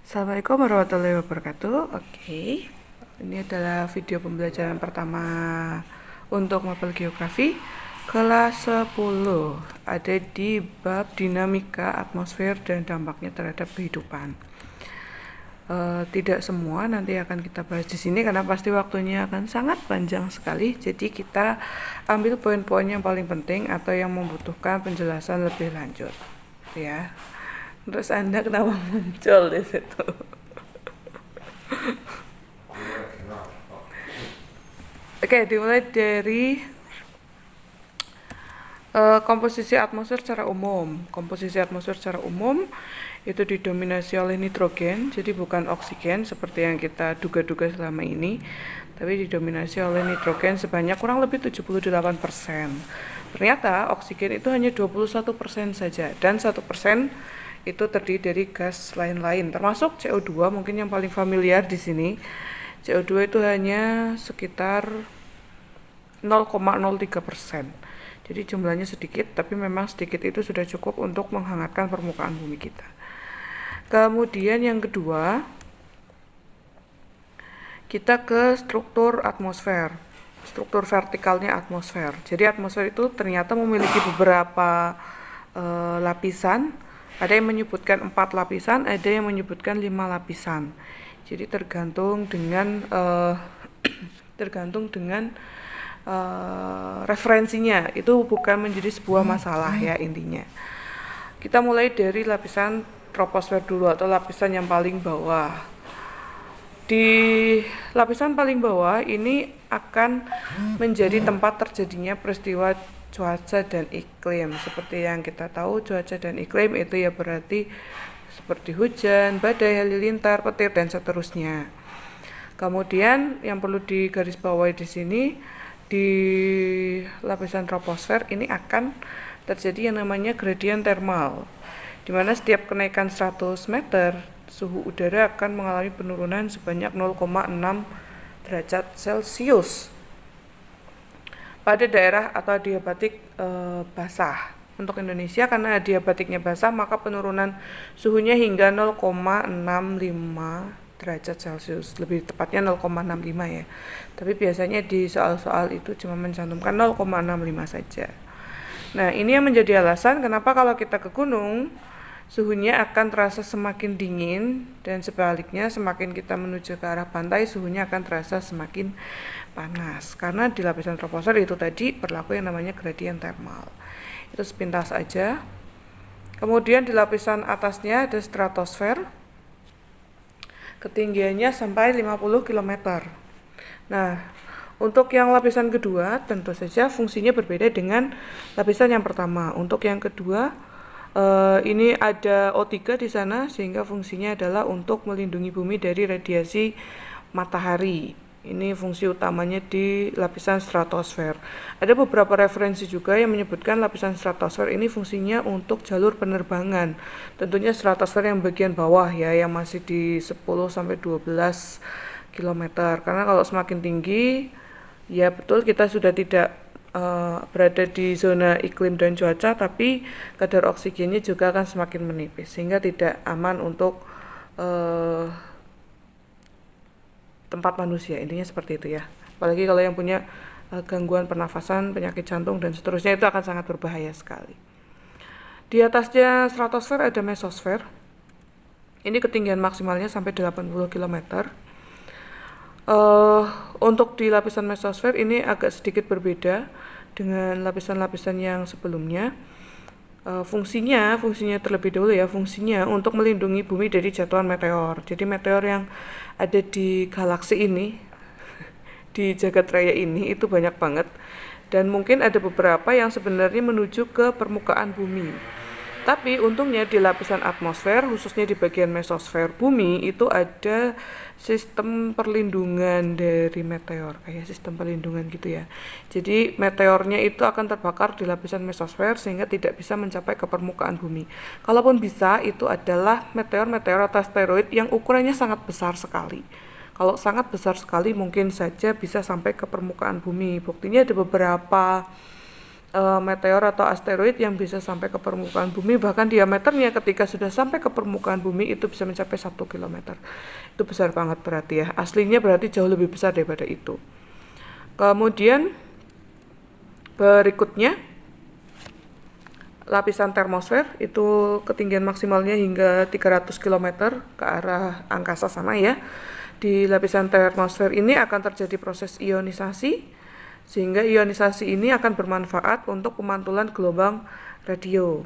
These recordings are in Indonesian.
Assalamualaikum warahmatullahi wabarakatuh. Oke, ini adalah video pembelajaran pertama untuk mapel geografi kelas 10. Ada di bab dinamika atmosfer dan dampaknya terhadap kehidupan. Tidak semua nanti akan kita bahas di sini karena pasti waktunya akan sangat panjang sekali. Jadi kita ambil poin-poin yang paling penting atau yang membutuhkan penjelasan lebih lanjut, ya. Terus Anda kenapa muncul di situ? Oke, dimulai dari komposisi atmosfer secara umum. Komposisi atmosfer secara umum itu didominasi oleh nitrogen, jadi bukan oksigen seperti yang kita duga-duga selama ini, tapi didominasi oleh nitrogen sebanyak kurang lebih 78%. Ternyata oksigen itu hanya 21% saja, dan 1% itu terdiri dari gas lain-lain, termasuk CO2 mungkin yang paling familiar di sini. CO2 itu hanya sekitar 0,03%. Jadi jumlahnya sedikit, tapi memang sedikit itu sudah cukup untuk menghangatkan permukaan bumi kita. Kemudian yang kedua, kita ke struktur atmosfer. Struktur vertikalnya atmosfer. Jadi atmosfer itu ternyata memiliki beberapa lapisan. Ada yang menyebutkan 4 lapisan, ada yang menyebutkan 5 lapisan. Jadi tergantung dengan referensinya. Itu bukan menjadi sebuah masalah ya intinya. Kita mulai dari lapisan troposfer dulu atau lapisan yang paling bawah. Di lapisan paling bawah ini akan menjadi tempat terjadinya peristiwa cuaca dan iklim. Seperti yang kita tahu, cuaca dan iklim itu ya berarti seperti hujan, badai, halilintar, petir, dan seterusnya. Kemudian yang perlu digarisbawahi di sini, di lapisan troposfer ini akan terjadi yang namanya gradien termal, di mana setiap kenaikan 100 meter, suhu udara akan mengalami penurunan sebanyak 0,6 derajat Celcius pada daerah atau adiabatik basah. Untuk Indonesia, karena adiabatiknya basah, maka penurunan suhunya hingga 0,65 derajat Celcius. Lebih tepatnya 0,65 ya. Tapi biasanya di soal-soal itu cuma mencantumkan 0,65 saja. Nah, ini yang menjadi alasan kenapa kalau kita ke gunung, suhunya akan terasa semakin dingin, dan sebaliknya semakin kita menuju ke arah pantai, suhunya akan terasa semakin panas. Karena di lapisan troposfer itu tadi berlaku yang namanya gradien termal. Itu sepintas aja. Kemudian di lapisan atasnya ada stratosfer. Ketinggiannya sampai 50 km. Nah, untuk yang lapisan kedua tentu saja fungsinya berbeda dengan lapisan yang pertama. Untuk yang kedua, ini ada O3 di sana, sehingga fungsinya adalah untuk melindungi bumi dari radiasi matahari. Ini fungsi utamanya di lapisan stratosfer. Ada beberapa referensi juga yang menyebutkan lapisan stratosfer ini fungsinya untuk jalur penerbangan. Tentunya stratosfer yang bagian bawah ya, yang masih di 10 sampai 12 km. Karena kalau semakin tinggi, ya betul kita sudah tidak berada di zona iklim dan cuaca, tapi kadar oksigennya juga akan semakin menipis, sehingga tidak aman untuk tempat manusia. Intinya seperti itu ya. Apalagi kalau yang punya gangguan pernafasan, penyakit jantung, dan seterusnya, itu akan sangat berbahaya sekali. Di atasnya stratosfer ada mesosfer. Ini ketinggian maksimalnya sampai 80 km. Untuk di lapisan mesosfer ini agak sedikit berbeda dengan lapisan-lapisan yang sebelumnya. Fungsinya terlebih dahulu ya, fungsinya untuk melindungi bumi dari jatuhan meteor. Jadi meteor yang ada di galaksi ini, di jagat raya ini, itu banyak banget, dan mungkin ada beberapa yang sebenarnya menuju ke permukaan bumi. Tapi untungnya di lapisan atmosfer, khususnya di bagian mesosfer bumi, itu ada sistem perlindungan dari meteor, kayak sistem perlindungan gitu ya. Jadi meteornya itu akan terbakar di lapisan mesosfer sehingga tidak bisa mencapai ke permukaan bumi. Kalaupun bisa, itu adalah meteor-meteor atau asteroid yang ukurannya sangat besar sekali. Kalau sangat besar sekali, mungkin saja bisa sampai ke permukaan bumi. Buktinya ada beberapa meteor atau asteroid yang bisa sampai ke permukaan bumi, bahkan diameternya ketika sudah sampai ke permukaan bumi itu bisa mencapai 1 km. Itu besar banget berarti ya. Aslinya berarti jauh lebih besar daripada itu. Kemudian berikutnya lapisan termosfer, itu ketinggian maksimalnya hingga 300 km ke arah angkasa sana ya. Di lapisan termosfer ini akan terjadi proses ionisasi, sehingga ionisasi ini akan bermanfaat untuk pemantulan gelombang radio.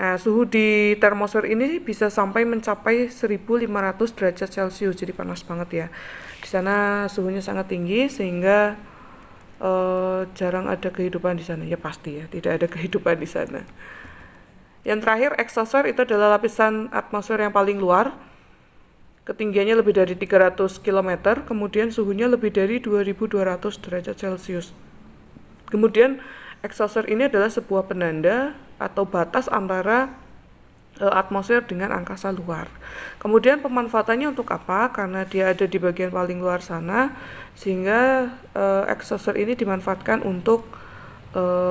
Nah, suhu di termosfer ini bisa sampai mencapai 1500 derajat Celcius, jadi panas banget ya. Di sana suhunya sangat tinggi sehingga jarang ada kehidupan di sana. Ya pasti ya, tidak ada kehidupan di sana. Yang terakhir, eksosfer itu adalah lapisan atmosfer yang paling luar. Ketinggiannya lebih dari 300 km, kemudian suhunya lebih dari 2200 derajat Celcius. Kemudian eksosfer ini adalah sebuah penanda atau batas antara atmosfer dengan angkasa luar. Kemudian pemanfaatannya untuk apa? Karena dia ada di bagian paling luar sana, sehingga eksosfer ini dimanfaatkan untuk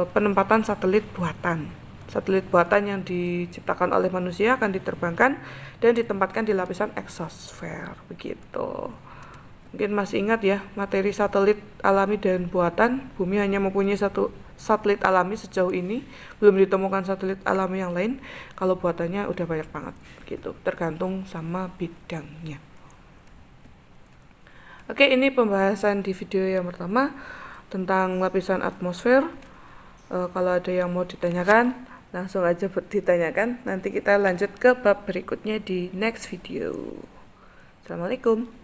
penempatan satelit buatan. Satelit buatan yang diciptakan oleh manusia akan diterbangkan dan ditempatkan di lapisan eksosfer, begitu. Mungkin masih ingat ya, materi satelit alami dan buatan. Bumi hanya mempunyai satu satelit alami sejauh ini, belum ditemukan satelit alami yang lain. Kalau buatannya udah banyak banget, gitu. Tergantung sama bidangnya. Oke, ini pembahasan di video yang pertama tentang lapisan atmosfer. Kalau ada yang mau ditanyakan, langsung aja ditanyakan. Nanti kita lanjut ke bab berikutnya di next video. Assalamualaikum.